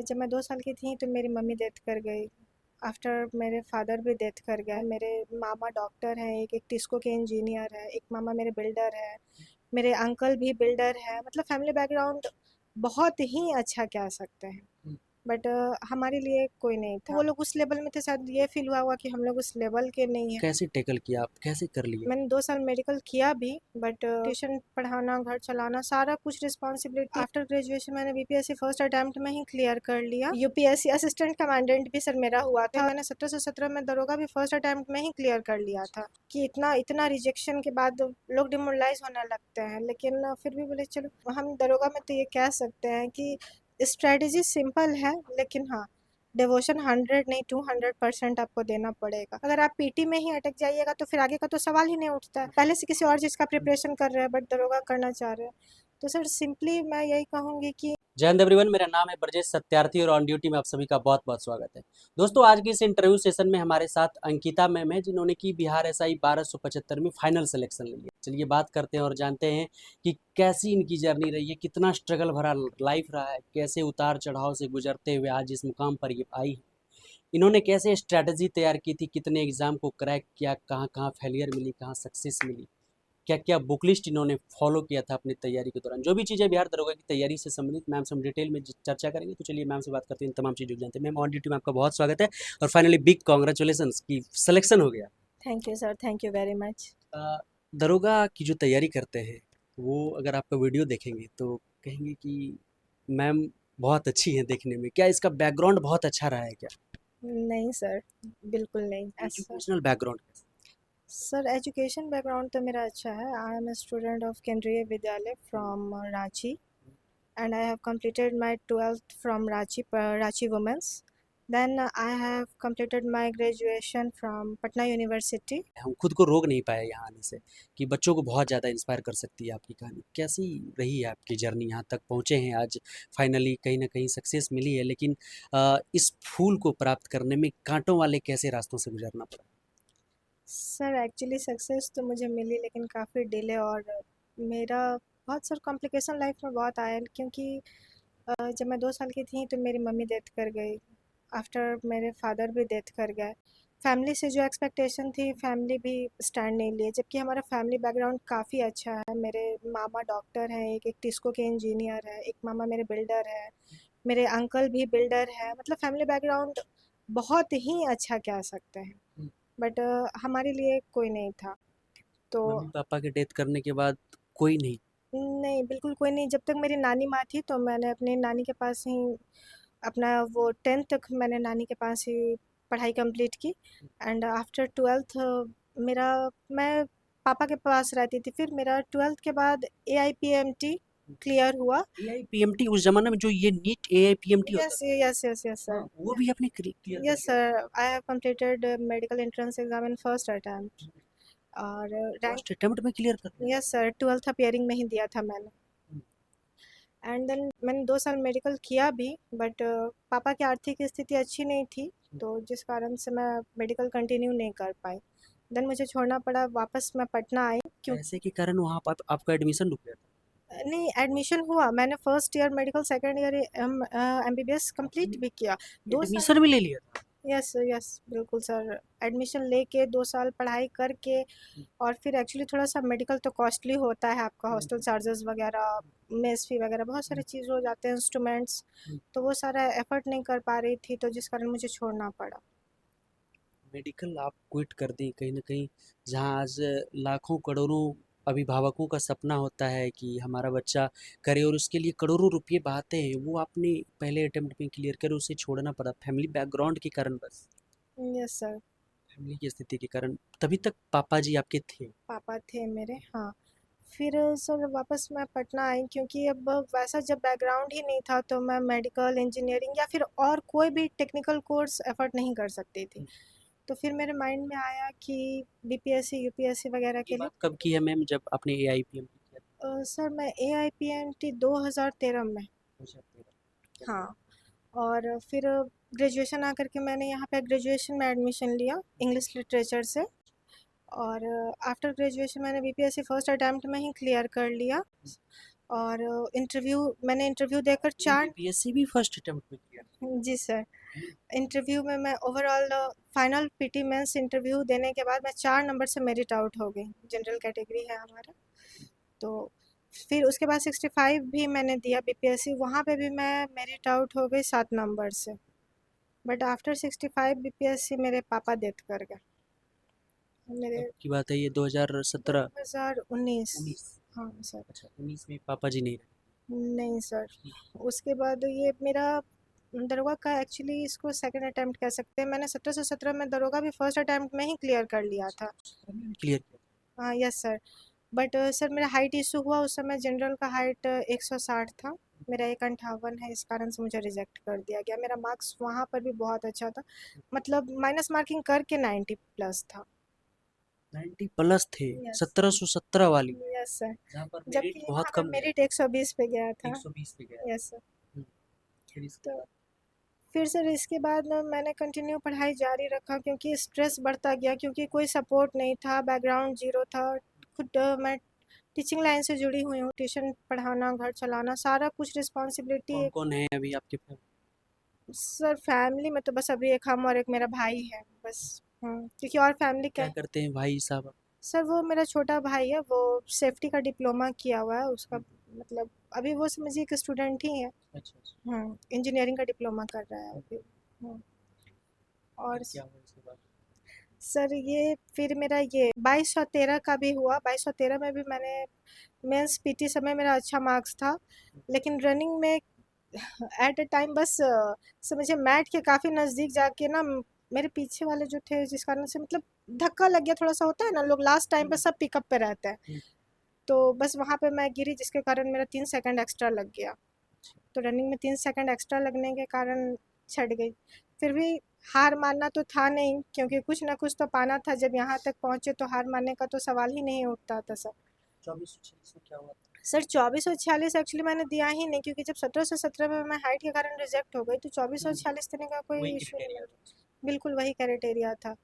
जब मैं 2 साल की थी तो मेरी मम्मी डेथ कर गई। आफ्टर मेरे फादर भी डेथ कर गए। मेरे मामा डॉक्टर हैं, एक टिस्को के इंजीनियर है, एक मामा मेरे बिल्डर है, मेरे अंकल भी बिल्डर है। मतलब फैमिली बैकग्राउंड बहुत ही अच्छा कह सकते हैं। बट हमारे लिए कोई नहीं था। वो लोग उस लेवल में थे, शायद ये फील हुआ कि हम लोग उस लेवल के नहीं हैं। कैसे टैकल किया आप, कैसे कर लिए? मैंने 2 साल मेडिकल किया भी, बट ट्यूशन पढ़ाना, घर चलाना, सारा कुछ रिस्पॉन्सिबिलिटी। आफ्टर ग्रेजुएशन मैंने बीपीएससी फर्स्ट अटेम्प्ट में ही क्लियर कर लिया। यूपीएससी असिस्टेंट कमांडेंट भी सर मेरा हुआ था। मैंने 17 से 17 में दरोगा भी फर्स्ट अटेम्प्ट में ही क्लियर कर लिया था। कि इतना इतना रिजेक्शन के बाद लोग डिमोरलाइज होने लगते हैं, लेकिन फिर भी बोले चलो हम दरोगा में तो ये कह सकते हैं कि स्ट्रेटजी सिंपल है, लेकिन हाँ, डिवोशन 100 नहीं 200% आपको देना पड़ेगा। अगर आप पीटी में ही अटक जाइएगा तो फिर आगे का तो सवाल ही नहीं उठता है। पहले से किसी और चीज़ का प्रिपरेशन कर रहे हैं बट दरोगा करना चाह रहे हैं, तो सर सिंपली मैं यही कहूँगी कि जय हिंद एवरीवन, मेरा नाम है ब्रजेश सत्यार्थी और ऑन ड्यूटी में आप सभी का बहुत बहुत स्वागत है। दोस्तों, आज की इस इंटरव्यू सेशन में हमारे साथ अंकिता मैम है, जिन्होंने की बिहार एसआई 1275 में फाइनल सिलेक्शन ली है। चलिए बात करते हैं और जानते हैं कि कैसी इनकी जर्नी रही है, कितना स्ट्रगल भरा लाइफ रहा है, कैसे उतार चढ़ाव से गुजरते हुए आज इस मुकाम पर ये आई है। इन्होंने कैसे स्ट्रैटेजी तैयार की थी, कितने एग्जाम को क्रैक किया, कहाँ कहाँ फेलियर मिली, कहाँ सक्सेस मिली, क्या क्या बुक लिस्ट इन्होंने फॉलो किया था अपनी तैयारी के दौरान, जो भी चीज़ें बिहार दरोगा की तैयारी से संबंधित मैम से हम डिटेल में चर्चा करेंगे। तो चलिए मैम से बात करते हैं, इन तमाम चीज़ों को जानते हैं। मैम, ऑन ड्यूटी में आपका बहुत स्वागत है और फाइनली बिग कॉन्ग्रेचुलेसन की सिलेक्शन हो गया। Thank you sir, thank you very much. दरोगा की जो तैयारी करते हैं, वो अगर आपका वीडियो देखेंगे तो कहेंगे कि मैम बहुत अच्छी हैं देखने में। क्या इसका बैकग्राउंड बहुत अच्छा रहा है क्या? नहीं सर, बिल्कुल नहीं ऐसा। Educational background? Sir education background तो मेरा अच्छा है। I am a student of Kendriya Vidyalaya from Ranchi, and I have completed my 12th from Ranchi Women's. Then I have completed my graduation from Patna University. हम खुद को रोक नहीं पाए यहाँ आने से कि बच्चों को बहुत ज़्यादा इंस्पायर कर सकती है आपकी कहानी। कैसी रही है आपकी जर्नी, यहाँ तक पहुँचे हैं आज, फाइनली कहीं ना कहीं सक्सेस मिली है, लेकिन इस फूल को प्राप्त करने में कांटों वाले कैसे रास्तों से गुजरना पड़ा? सर एक्चुअली सक्सेस तो मुझे मिली, लेकिन काफ़ी डिले और मेरा बहुत सारा कॉम्प्लिकेशन लाइफ में बहुत आया, क्योंकि जब मैं 2 साल की थी तो मेरी मम्मी डेथ कर गई। आफ्टर मेरे फादर भी डेथ कर गए। फैमिली से जो एक्सपेक्टेशन थी, फैमिली भी स्टैंड नहीं लिए, जबकि हमारा फैमिली बैकग्राउंड काफ़ी अच्छा है। मेरे मामा डॉक्टर हैं, एक टिस्को के इंजीनियर है, एक मामा मेरे बिल्डर है, मेरे अंकल भी बिल्डर है। मतलब फैमिली बैकग्राउंड बहुत ही अच्छा कह सकते हैं, बट हमारे लिए कोई नहीं था। तो मम्मी पापा के डेथ करने के बाद कोई नहीं? नहीं, बिल्कुल कोई नहीं। जब तक मेरी नानी माँ थी तो मैंने अपनी नानी के पास ही अपना वो 10th तक मैंने नानी के पास ही पढ़ाई कंप्लीट की। एंड आफ्टर 12th मेरा मैं पापा के पास रहती थी। फिर मेरा 12th के बाद AIPMT क्लियर हुआ। AIPMT उस जमाने में जो ये नीट AIPMT होता यस था? Yes yes yes sir. हाँ, वो भी आपने क्लियर कर यस लिया? Sir, I have completed medical entrance exam in first attempt और रैंक। फर्स्ट अटेम्प्ट में क्लियर कर लिया? यस सर, 12th अपियरिंग में ही दिया था मैंने। एंड देन मैंने 2 साल मेडिकल किया भी, बट पापा की आर्थिक स्थिति अच्छी नहीं थी, तो जिस कारण से मैं मेडिकल कंटिन्यू नहीं कर पाई। देन मुझे छोड़ना पड़ा, वापस मैं पटना आई। क्यों? पैसे के कारण वहाँ पर आपका एडमिशन रुक गया था? नहीं, एडमिशन हुआ। मैंने first year medical, second year MBBS complete भी किया। 2 साल। एडमिशन भी ले लिया था? यस यस, बिल्कुल सर। एडमिशन लेके 2 साल पढ़ाई करके, और फिर एक्चुअली थोड़ा सा मेडिकल तो कॉस्टली होता है, आपका हॉस्टल चार्जेस वगैरह, मेस फी वगैरह, बहुत सारे चीज़ हो जाते हैं, इंस्ट्रूमेंट्स। तो वो सारा एफर्ट नहीं कर पा रही थी, तो जिस कारण मुझे छोड़ना पड़ा। मेडिकल आप क्विट कर दी कहीं ना कहीं, जहाँ आज लाखों करोड़ों अभिभावकों का सपना होता है कि हमारा बच्चा करे और उसके लिए करोड़ों रुपए बहाते हैं, वो आपने पहले अटेम्प्ट में क्लियर करे, उसे छोड़ना पड़ा फैमिली बैकग्राउंड के कारण बस, यस सर। फैमिली की स्थिति के कारण। तभी तक पापा जी आपके थे? पापा थे मेरे, हाँ। फिर सर वापस मैं पटना आई, क्योंकि अब वैसा जब बैकग्राउंड ही नहीं था तो मैं मेडिकल इंजीनियरिंग या फिर और कोई भी टेक्निकल कोर्स एफर्ट नहीं कर सकती थी। तो फिर मेरे माइंड में आया कि BPSC UPSC वगैरह ये के लिए। बात कब की है मैम, जब आपने AIPM किया सर मैं AIPMT 2013 में। था? हाँ। और फिर ग्रेजुएशन आकर के मैंने यहाँ पे ग्रेजुएशन में एडमिशन लिया इंग्लिश लिटरेचर से। और आफ्टर ग्रेजुएशन मैंने BPSC फर्स्ट अटेम्प्ट में ही क्लियर कर लिया। और मैंने इंटरव्यू देकर 4। बीपीएससी भी फर्स्ट अटेम्प्ट में किया? जी सर। इंटरव्यू में मैं overall final PT mains interview देने के बाद मैं 4 नंबर से मेरिट आउट हो गई। जनरल कैटेगरी है हमारा। तो फिर उसके बाद 65 भी मैंने दिया बीपीएससी, वहाँ पे भी मैं मेरिट आउट हो गई 7 नंबर से। बट आफ्टर 65 बीपीएससी मेरे पापा डेथ कर गए। मेरे की बात है ये 2017? 2019। 19? हाँ सर। अच्छा, 19 में पापा जी नहीं नहीं सर। रहे। उसके बाद ये मेरा दरोगा का एक्चुअली इसको सेकंड अटेम्प्ट कह सकते हैं। मैंने 1717 में दरोगा भी फर्स्ट अटेम्प्ट में ही क्लियर कर लिया था। क्लियर किया? हाँ यस सर। बट सर मेरा हाइट इशू हुआ उस समय। जनरल का हाइट 160 था, मेरा 1.58 है, इस कारण से मुझे रिजेक्ट कर दिया गया। मेरा मार्क्स वहाँ पर भी बहुत अच्छा था, मतलब माइनस मार्किंग करके 90 प्लस था। 90 प्लस थे? यस। 1717 वाली? Yes sir. जहाँ पर मेरिट जबकि बहुत वहाँ पर कम गया, मेरिट 120 पे गया था। 120 पे गया। Yes sir. फिर इसके तो बाद? फिर सर इसके बाद मैंने कंटिन्यू पढ़ाई जारी रखा, क्योंकि स्ट्रेस बढ़ता गया, क्योंकि कोई सपोर्ट नहीं था, बैकग्राउंड जीरो था। खुद मैं टीचिंग लाइन से जुड़ी हुई हूँ, ट्यूशन पढ़ाना, घर चलाना, सारा कुछ रिस्पॉन्सिबिलिटी। कौन कौन है अभी आपके पास? सर फैमिली में तो बस अभी एक हम और एक मेरा भाई है बस। क्योंकि और फैमिली क्या क्या। करते हैं भाई साहब? सर वो मेरा छोटा भाई है, वो सेफ्टी का डिप्लोमा किया हुआ है उसका, मतलब अभी वो समझिए कि स्टूडेंट ही है। अच्छा अच्छा। इंजीनियरिंग का डिप्लोमा कर रहा है अभी। हम्म, और फिर क्या हुआ इसके बाद? सर ये फिर मेरा ये 2213 का भी हुआ। 2213 में भी मैंने मेंस पीटी समय मेरा अच्छा मार्क्स था, लेकिन रनिंग में एट अ टाइम बस समझिए मैट के काफ़ी नज़दीक जाके ना मेरे पीछे वाले जो थे, जिस कारण से मतलब धक्का लग गया। थोड़ा सा होता है ना, लोग लास्ट टाइम पे सब पिकअप पे रहते हैं, तो बस वहाँ पे मैं गिरी, जिसके कारण मेरा 3 सेकंड एक्स्ट्रा लग गया। तो रनिंग में 3 सेकंड एक्स्ट्रा लगने के कारण छट गई। फिर भी हार मानना तो था नहीं, क्योंकि कुछ ना कुछ तो पाना था। जब यहाँ तक पहुँचे तो हार मानने का तो सवाल ही नहीं उठता था सर। 24 में क्या हुआ? सर 2446 एक्चुअली मैंने दिया ही नहीं, क्योंकि जब 1717 में मैं हाइट के कारण रिजेक्ट हो गई, तो 2446 देने का कोई वही इशू नहीं क्राइटेरिया? है। बिल्कुल वही क्राइटेरिया था।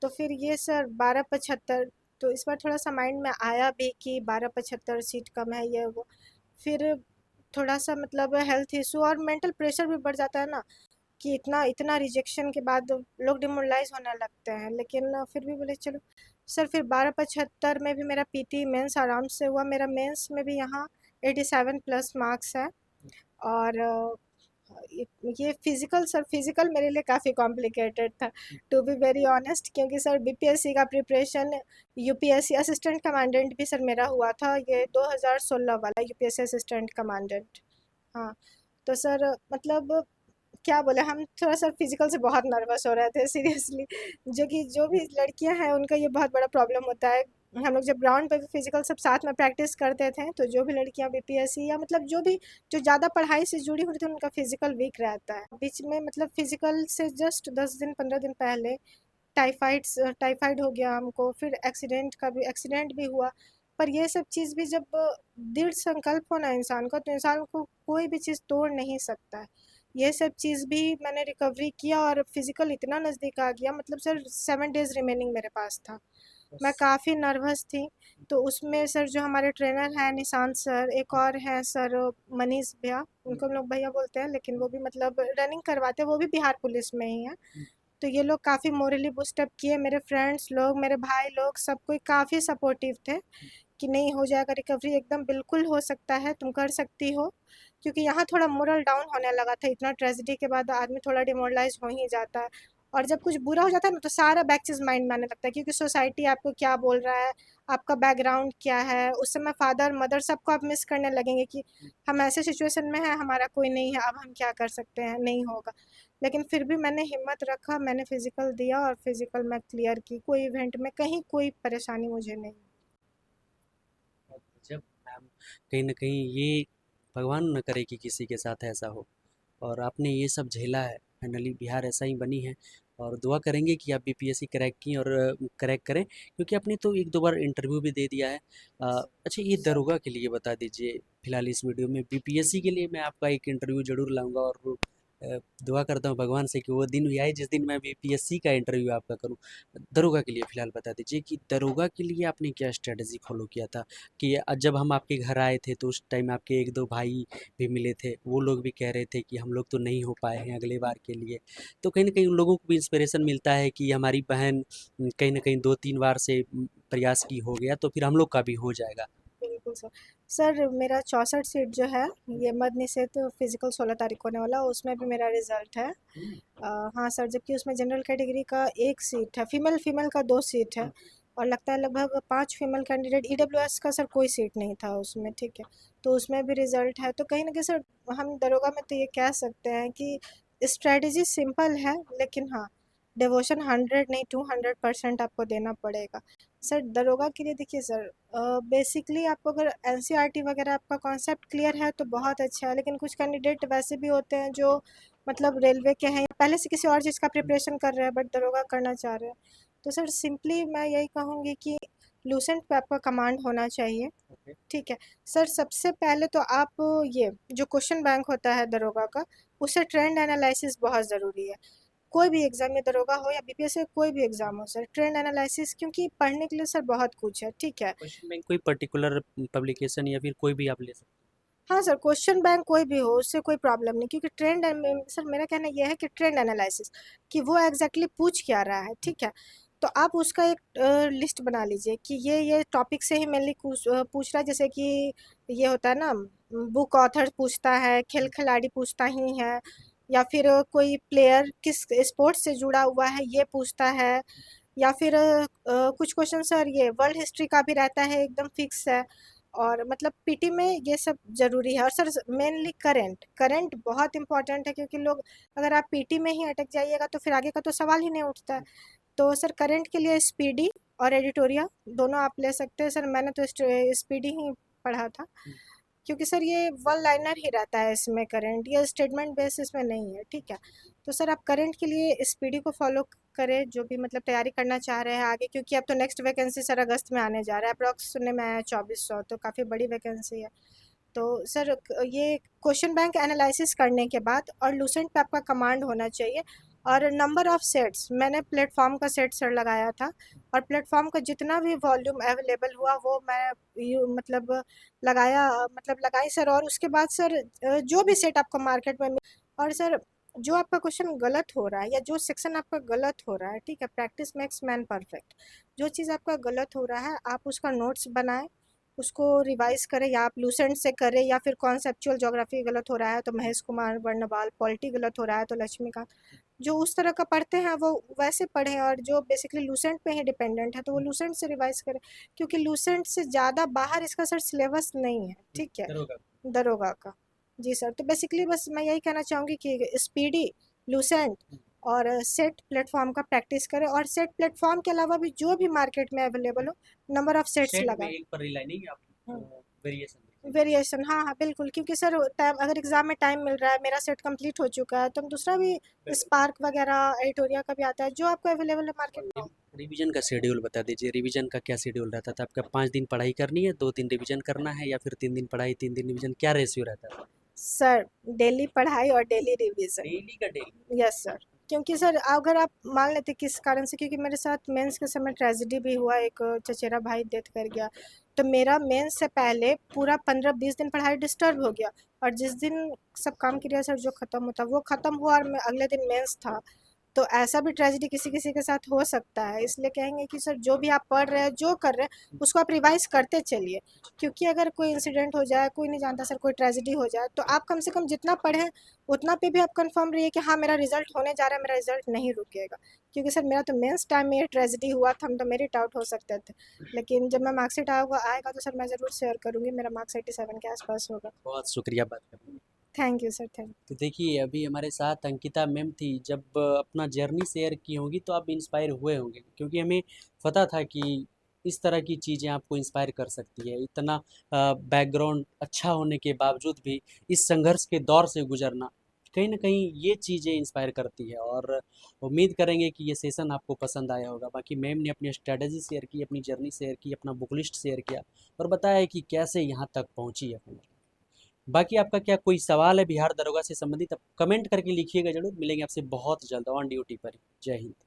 तो फिर ये सर 1275, तो इस बार थोड़ा सा माइंड में आया भी कि 1275 सीट कम है ये वो। फिर थोड़ा सा मतलब हेल्थ इशू और मेंटल प्रेशर भी बढ़ जाता है ना, कि इतना इतना रिजेक्शन के बाद लोग डिमोरलाइज होने लगते हैं। लेकिन फिर भी बोले चलो। सर फिर 1275 में भी मेरा पीटी मेंस आराम से हुआ। मेरा मेंस में भी यहाँ 87 प्लस मार्क्स है। और ये फिजिकल, सर फिजिकल मेरे लिए काफ़ी कॉम्प्लिकेटेड था, टू बी वेरी ऑनेस्ट, क्योंकि सर बीपीएससी का प्रिपरेशन, यूपीएससी असिस्टेंट कमांडेंट भी सर मेरा हुआ था, ये 2016 वाला यूपीएससी असिस्टेंट कमांडेंट। हाँ। तो सर मतलब क्या बोले, हम थोड़ा सा फिजिकल से बहुत नर्वस हो रहे थे सीरियसली। जो कि जो भी लड़कियां हैं उनका ये बहुत बड़ा प्रॉब्लम होता है। हम लोग जब ग्राउंड पे भी फिजिकल सब साथ में प्रैक्टिस करते थे, तो जो भी लड़कियां बीपीएससी या मतलब जो भी जो ज़्यादा पढ़ाई से जुड़ी होती थी, उनका फिजिकल वीक रहता है। बीच में मतलब फिजिकल से जस्ट 10 दिन 15 दिन पहले टाइफाइड हो गया हमको। फिर एक्सीडेंट भी हुआ। पर ये सब चीज़ भी जब दृढ़ संकल्प हो ना इंसान का, तो इंसान को कोई भी चीज़ तोड़ नहीं सकता है। ये सब चीज़ भी मैंने रिकवरी किया, और फिजिकल इतना नज़दीक आ गया, मतलब सर 7 डेज़ रिमेनिंग मेरे पास था। मैं काफ़ी नर्वस थी। तो उसमें सर जो हमारे ट्रेनर हैं निशांत सर, एक और हैं सर मनीष भैया, उनको हम लोग भैया बोलते हैं, लेकिन वो भी मतलब रनिंग करवाते हैं, वो भी बिहार पुलिस में ही हैं। तो ये लोग काफ़ी मोरली बूस्टअप किए। मेरे फ्रेंड्स लोग, मेरे भाई लोग, सब कोई काफ़ी सपोर्टिव थे कि नहीं हो जाएगा रिकवरी, एकदम बिल्कुल हो सकता है, तुम कर सकती हो। क्योंकि यहाँ थोड़ा मोरल डाउन होने लगा था, इतना ट्रेजेडी के बाद आदमी थोड़ा डिमोरलाइज हो ही जाता है। और जब कुछ बुरा हो जाता है ना, तो सारा बैक चीज़ माइंड में आने लगता है, क्योंकि सोसाइटी आपको क्या बोल रहा है, आपका बैकग्राउंड क्या है। उस समय फादर मदर सबको आप मिस करने लगेंगे कि हम ऐसे सिचुएशन में हैं, हमारा कोई नहीं है, अब हम क्या कर सकते हैं, नहीं होगा। लेकिन फिर भी मैंने हिम्मत रखा, मैंने फिजिकल दिया, और फिजिकल मैं क्लियर की। कोई इवेंट में कहीं कोई परेशानी मुझे नहीं। जब मैम, कहीं ना कहीं ये भगवान न करे कि किसी के साथ ऐसा हो, और आपने ये सब झेला है। फाइनली बिहार ऐसा ही बनी है, और दुआ करेंगे कि आप बीपीएससी क्रैक की और क्रैक करें, क्योंकि आपने तो एक दो बार इंटरव्यू भी दे दिया है। अच्छा, ये दरोगा के लिए बता दीजिए फिलहाल इस वीडियो में। बीपीएससी के लिए मैं आपका एक इंटरव्यू जरूर लाऊंगा, और दुआ करता हूँ भगवान से कि वो दिन भी आए जिस दिन मैं बीपीएससी का इंटरव्यू आपका करूँ। दरोगा के लिए फ़िलहाल बता दीजिए कि दरोगा के लिए आपने क्या स्ट्रैटेजी फ़ॉलो किया था? कि जब हम आपके घर आए थे तो उस टाइम आपके 1-2 भाई भी मिले थे। वो लोग भी कह रहे थे कि हम लोग तो नहीं हो पाए हैं अगले बार के लिए। तो कहीं न कहीं उन लोगों को भी इंस्पिरेशन मिलता है कि हमारी बहन कहीं न कहीं 2-3 बार से प्रयास की हो गया तो फिर हम लोग का भी हो जाएगा। बिल्कुल सर। सर मेरा 64 सीट जो है ये मद निषेध फिजिकल 16 तारीख को होने वाला, उसमें भी मेरा रिजल्ट है। हाँ सर, जबकि उसमें जनरल कैटेगरी का एक सीट है, फीमेल फीमेल का 2 सीट है, और लगता है लगभग 5 फीमेल कैंडिडेट। ईडब्ल्यूएस का सर कोई सीट नहीं था उसमें, ठीक है। तो उसमें भी रिजल्ट है। तो कहीं ना कहीं सर हम दरोगा में तो ये कह सकते हैं कि स्ट्रेटजी सिंपल है, लेकिन हाँ, डिवोशन 100 नहीं 200% आपको देना पड़ेगा। सर दरोगा के लिए देखिए सर, बेसिकली आपको अगर एनसीईआरटी वगैरह आपका कॉन्सेप्ट क्लियर है तो बहुत अच्छा है, लेकिन कुछ कैंडिडेट वैसे भी होते हैं जो मतलब रेलवे के हैं या पहले से किसी और चीज़ का प्रिपरेशन कर रहे हैं बट दरोगा करना चाह रहे हैं। तो सर सिंपली मैं यही कहूँगी कि लूसेंट पे आपका कमांड होना चाहिए, ठीक है। सर सबसे पहले तो आप ये जो क्वेश्चन बैंक होता है दरोगा का, उससे ट्रेंड एनालिसिस बहुत ज़रूरी है। कोई भी एग्जाम, या दरोगा हो या बीपीएससी, कोई भी एग्जाम हो सर, ट्रेंड एनालिसिस, क्योंकि पढ़ने के लिए सर बहुत कुछ है, ठीक है। क्वेश्चन बैंक कोई पर्टिकुलर पब्लिकेशन या फिर कोई भी आप ले सकते हाँ सर, क्वेश्चन बैंक कोई भी हो उससे कोई प्रॉब्लम नहीं, क्योंकि ट्रेंड, सर मेरा कहना यह है कि ट्रेंड एनालिसिस कि वो एग्जैक्टली पूछ क्या रहा है, ठीक है। तो आप उसका एक लिस्ट बना लीजिए कि ये टॉपिक से ही मेनली पूछ रहा है। जैसे कि ये होता है ना, बुक ऑथर पूछता है, खेल खिलाड़ी पूछता ही है, या फिर कोई प्लेयर किस स्पोर्ट्स से जुड़ा हुआ है ये पूछता है, या फिर कुछ क्वेश्चन सर ये वर्ल्ड हिस्ट्री का भी रहता है, एकदम फिक्स है। और मतलब पीटी में ये सब ज़रूरी है। और सर मेनली करंट करंट बहुत इंपॉर्टेंट है, क्योंकि लोग, अगर आप पीटी में ही अटक जाइएगा तो फिर आगे का तो सवाल ही नहीं उठता है। तो सर करंट के लिए स्पीडी और एडिटोरिया दोनों आप ले सकते हैं। सर मैंने तो स्पीडी ही पढ़ा था, क्योंकि सर ये वन लाइनर ही रहता है इसमें, करंट ये स्टेटमेंट बेस इसमें नहीं है, ठीक है। तो सर आप करंट के लिए स्पीडी को फॉलो करें, जो भी मतलब तैयारी करना चाह रहे हैं आगे, क्योंकि अब तो नेक्स्ट वैकेंसी सर अगस्त में आने जा रहा है। अप्रॉक्स सुनने में आया 2400, तो काफ़ी बड़ी वैकेंसी है। तो सर ये क्वेश्चन बैंक एनालिसिस करने के बाद और लूसेंट पे आपका कमांड होना चाहिए। और नंबर ऑफ़ सेट्स, मैंने प्लेटफॉर्म का सेट सर लगाया था, और प्लेटफॉर्म का जितना भी वॉल्यूम अवेलेबल हुआ वो मैं मतलब लगाया, मतलब लगाई सर। और उसके बाद सर जो भी सेट आपको मार्केट में और सर जो आपका क्वेश्चन गलत हो रहा है या जो सेक्शन आपका गलत हो रहा है, ठीक है, प्रैक्टिस मेक्स मैन परफेक्ट। जो चीज़ आपका गलत हो रहा है आप उसका नोट्स बनाएं, उसको रिवाइज करें, या आप लूसेंट से करें, या फिर कॉन्सेप्चुअल ज्योग्राफी गलत हो रहा है तो महेश कुमार वर्णवाल, पॉलिटी गलत हो रहा है तो लक्ष्मीकांत, जो उस तरह का पढ़ते हैं वो वैसे पढ़ें। और जो बेसिकली लूसेंट पे ही डिपेंडेंट है तो वो लूसेंट से रिवाइज करें, क्योंकि लूसेंट से ज़्यादा बाहर इसका सर सिलेबस नहीं है, ठीक है, हैं? दरोगा का। जी सर, तो बेसिकली बस मैं यही कहना चाहूँगी कि स्पीडी, लूसेंट और सेट प्लेटफॉर्म का प्रैक्टिस करें, और सेट प्लेटफॉर्म के अलावा भी जो भी मार्केट में अवेलेबल हो नंबर ऑफ सेट्स सेट में लगा। एक पर रिलाई नहीं आप वेरिएशन वेरिएशन, हाँ हाँ बिल्कुल, क्योंकि सर टाइम, अगर एग्जाम में टाइम मिल रहा है, मेरा सेट कंप्लीट हो चुका है, तो हम दूसरा भी स्पार्क वगैरह एडिटोरिया का भी आता है जो आपको अवेलेबल है मार्केट में। रिवीजन का शेड्यूल बता दीजिए। रिवीजन का क्या शेड्यूल रहता था आपका? 5 दिन पढ़ाई करनी है, 2 दिन रिवीजन करना है या फिर 3 दिन पढ़ाई 3 दिन रिवीजन, क्या रेशियो रहता है? सर डेली पढ़ाई और डेली रिवीजन। डेली का डेली? यस सर, क्योंकि सर अगर आप मान लेते किस कारण से, क्योंकि मेरे साथ मेंस के समय ट्रेजेडी भी हुआ, एक चचेरा भाई डेथ कर गया, तो मेरा मेंस से पहले पूरा 15-20 दिन पढ़ाई डिस्टर्ब हो गया। और जिस दिन सब काम क्रिया सर जो ख़त्म होता वो ख़त्म हुआ, और मैं अगले दिन मेंस था। तो ऐसा भी ट्रेजेडी किसी किसी के साथ हो सकता है, इसलिए कहेंगे कि सर जो भी आप पढ़ रहे हैं, जो कर रहे हैं, उसको आप रिवाइज करते चलिए। क्योंकि अगर कोई इंसिडेंट हो जाए, कोई नहीं जानता सर, कोई ट्रेजेडी हो जाए, तो आप कम से कम जितना पढ़ें उतना पे भी आप कंफर्म रहिए कि हाँ मेरा रिजल्ट होने जा रहा है, मेरा रिजल्ट नहीं रुकेगा। क्योंकि सर मेरा तो मेंस टाइम में ये ट्रेजेडी हुआ था, हम तो मेरिट आउट हो सकते थे, लेकिन जब मैं मार्कशीट आएगा तो सर मैं ज़रूर शेयर करूँगी, मेरा मार्क्स 87 के आसपास होगा। बहुत शुक्रिया बात करने के लिए। थैंक यू सर, थैंक तो देखिए अभी हमारे साथ अंकिता मैम थी, जब अपना जर्नी शेयर की होंगी तो आप इंस्पायर हुए होंगे, क्योंकि हमें पता था कि इस तरह की चीज़ें आपको इंस्पायर कर सकती है। इतना बैकग्राउंड अच्छा होने के बावजूद भी इस संघर्ष के दौर से गुजरना कहीं न कहीं ये चीज़ें इंस्पायर करती है, और उम्मीद करेंगे कि ये सेशन आपको पसंद आया होगा। बाकी मैम ने अपनी स्ट्रैटेजी शेयर की, अपनी जर्नी शेयर की, अपना बुक लिस्ट शेयर किया और बताया कि कैसे यहाँ तक पहुँची है। बाकी आपका क्या कोई सवाल है बिहार दरोगा से संबंधित, अब कमेंट करके लिखिएगा जरूर। मिलेंगे आपसे बहुत जल्द ऑन ड्यूटी पर। जय हिंद।